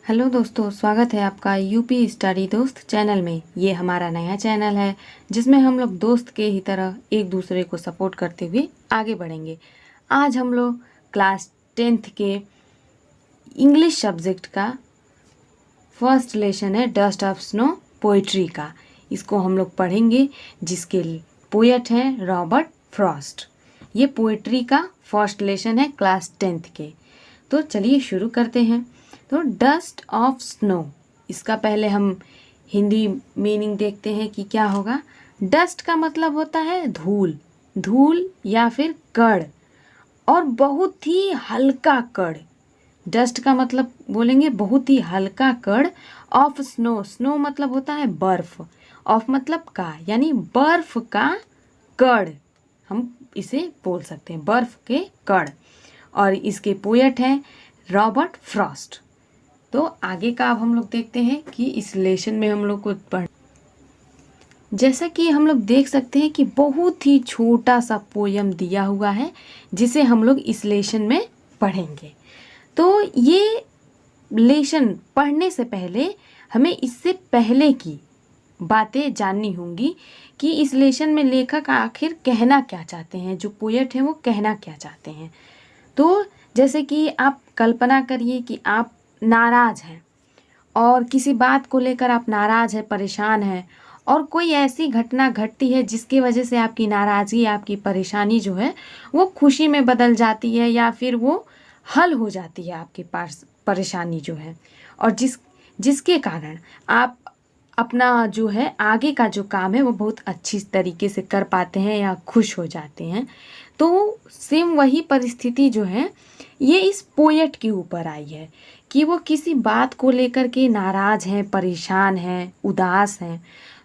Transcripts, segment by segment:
Hello दोस्तों, स्वागत है आपका यूपी स्टडी दोस्त चैनल में। ये हमारा नया चैनल है जिसमें हम लोग दोस्त के ही तरह एक दूसरे को सपोर्ट करते हुए आगे बढ़ेंगे। आज हम लोग क्लास 10th के इंग्लिश सब्जेक्ट का फर्स्ट लेसन है डस्ट ऑफ स्नो पोइट्री का। इसको हम लोग पढ़ेंगे, जिसके पोएट हैं रॉबर्ट फ्रॉस्ट। ये पोइट्री का फर्स्ट लेसन है क्लास 10th के। तो चलिए शुरू करते हैं। तो डस्ट ऑफ स्नो, इसका पहले हम हिंदी मीनिंग देखते हैं कि क्या होगा। डस्ट का मतलब होता है धूल, धूल या फिर कण, और बहुत ही हल्का कण। डस्ट का मतलब बोलेंगे बहुत ही हल्का कण। ऑफ स्नो, स्नो मतलब होता है बर्फ, ऑफ मतलब का, यानी बर्फ का कण, हम इसे बोल सकते हैं बर्फ के कण। और इसके पोएट हैं रॉबर्ट फ्रॉस्ट। तो आगे का अब हम लोग देखते हैं कि इस लेसन में हम लोग को पढ़, जैसा कि हम लोग देख सकते हैं कि बहुत ही छोटा सा पोयम दिया हुआ है जिसे हम लोग इस लेसन में पढ़ेंगे। तो ये लेसन पढ़ने से पहले हमें इससे पहले की बातें जाननी होंगी कि इस लेसन में लेखक आखिर कहना क्या चाहते हैं, जो पोएट हैं वो कहना क्या चाहते हैं। तो जैसे कि आप कल्पना करिए कि आप नाराज़ हैं और किसी बात को लेकर आप नाराज़ हैं, परेशान हैं, और कोई ऐसी घटना घटती है जिसकी वजह से आपकी नाराज़गी, आपकी परेशानी जो है वो खुशी में बदल जाती है, या फिर वो हल हो जाती है आपके पास परेशानी जो है, और जिसके कारण आप अपना जो है आगे का जो काम है वो बहुत अच्छी तरीके से कर पाते हैं या खुश हो जाते हैं। तो सेम वही परिस्थिति जो है ये इस पोएट के ऊपर आई है कि वो किसी बात को लेकर के नाराज़ हैं, परेशान हैं, उदास हैं।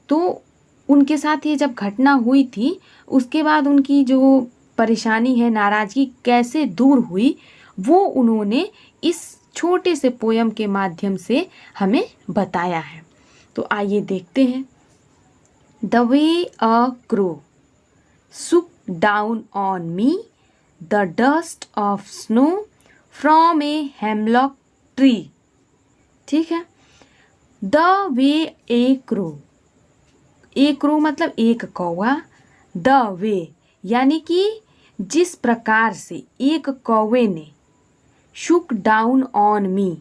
तो उनके साथ ये जब घटना हुई थी, उसके बाद उनकी जो परेशानी है, नाराज़गी कैसे दूर हुई, वो उन्होंने इस छोटे से पोयम के माध्यम से हमें बताया है। तो आइए देखते हैं। The way a crow shook down on me the dust of snow from a hemlock tree। ठीक है। The way A crow, A crow मतलब एक कौवा, द वे यानी कि जिस प्रकार से एक कौवे ने, शुक डाउन ऑन मी,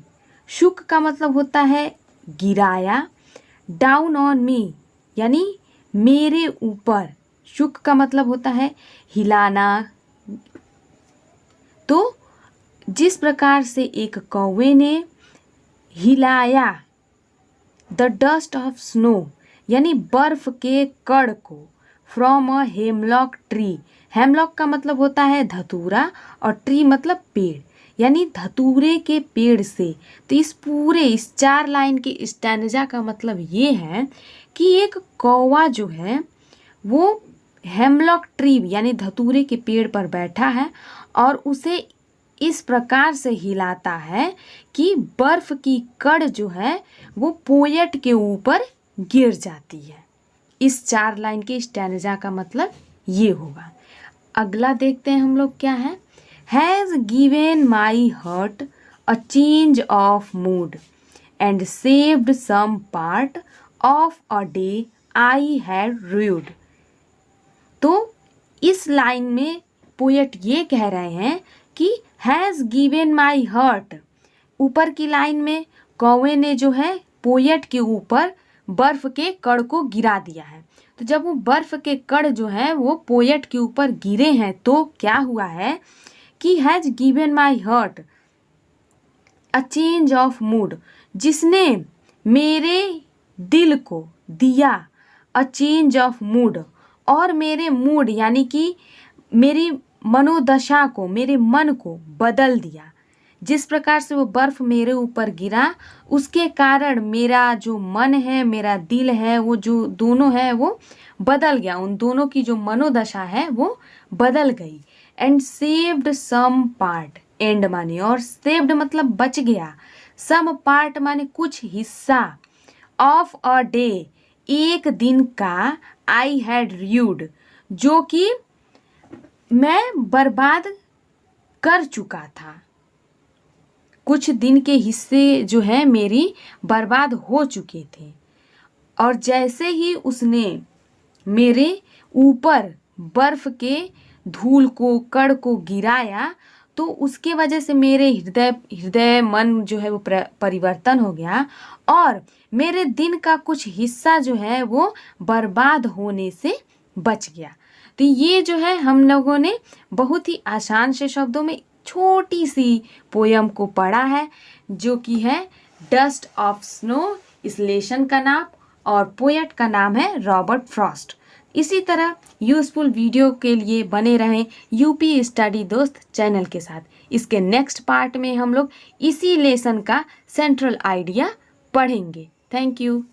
शुक का मतलब होता है गिराया, डाउन ऑन मी यानी मेरे ऊपर, शुक का मतलब होता है हिलाना। तो जिस प्रकार से एक कौवे ने हिलाया द डस्ट ऑफ स्नो यानी बर्फ के कण को, from a hemlock tree, hemlock का मतलब होता है धतूरा और ट्री मतलब पेड़, यानी धतूरे के पेड़ से। तो इस 4 लाइन के स्टैंजा का मतलब ये है कि एक कौवा जो है वो हेमलॉक ट्री यानी धतूरे के पेड़ पर बैठा है और उसे इस प्रकार से हिलाता है कि बर्फ की कण जो है वो पोएट के ऊपर गिर जाती है। इस 4 लाइन के स्टैंजा का मतलब ये होगा। अगला देखते हैं हम लोग क्या है। Has given my heart a change of mood and saved some part of a day I had rued. तो इस लाइन में पोएट ये कह रहे हैं कि हैज़ गिवन माई हर्ट, ऊपर की लाइन में कौवे ने जो है पोएट के ऊपर बर्फ के कण को गिरा दिया है। तो जब वो बर्फ के कण जो है वो पोएट के ऊपर गिरे हैं तो क्या हुआ है कि has given my heart a change of mood, जिसने मेरे दिल को दिया अ चेंज ऑफ मूड, और मेरे मूड यानी कि मेरी मनोदशा को, मेरे मन को बदल दिया। जिस प्रकार से वो बर्फ मेरे ऊपर गिरा उसके कारण मेरा जो मन है, मेरा दिल है, वो जो दोनों है वो बदल गया, उन दोनों की जो मनोदशा है वो बदल गई। And saved some part, and माने और सेव्ड मतलब बच गया, सम पार्ट माने कुछ हिस्सा, ऑफ अ डे एक दिन का, आई हैड रूड जो कि मैं बर्बाद कर चुका था। कुछ दिन के हिस्से जो है मेरी बर्बाद हो चुके थे और जैसे ही उसने मेरे ऊपर बर्फ के धूल को कण को गिराया तो उसके वजह से मेरे हृदय मन जो है वो परिवर्तन हो गया और मेरे दिन का कुछ हिस्सा जो है वो बर्बाद होने से बच गया। तो ये जो है हम लोगों ने बहुत ही आसान से शब्दों में छोटी सी पोयम को पढ़ा है जो कि है डस्ट ऑफ स्नो। इस लेसन का नाम और पोएट का नाम है रॉबर्ट फ्रॉस्ट। इसी तरह यूज़फुल वीडियो के लिए बने रहें यूपी स्टडी दोस्त चैनल के साथ। इसके नेक्स्ट पार्ट में हम लोग इसी लेसन का सेंट्रल आइडिया पढ़ेंगे। Thank you.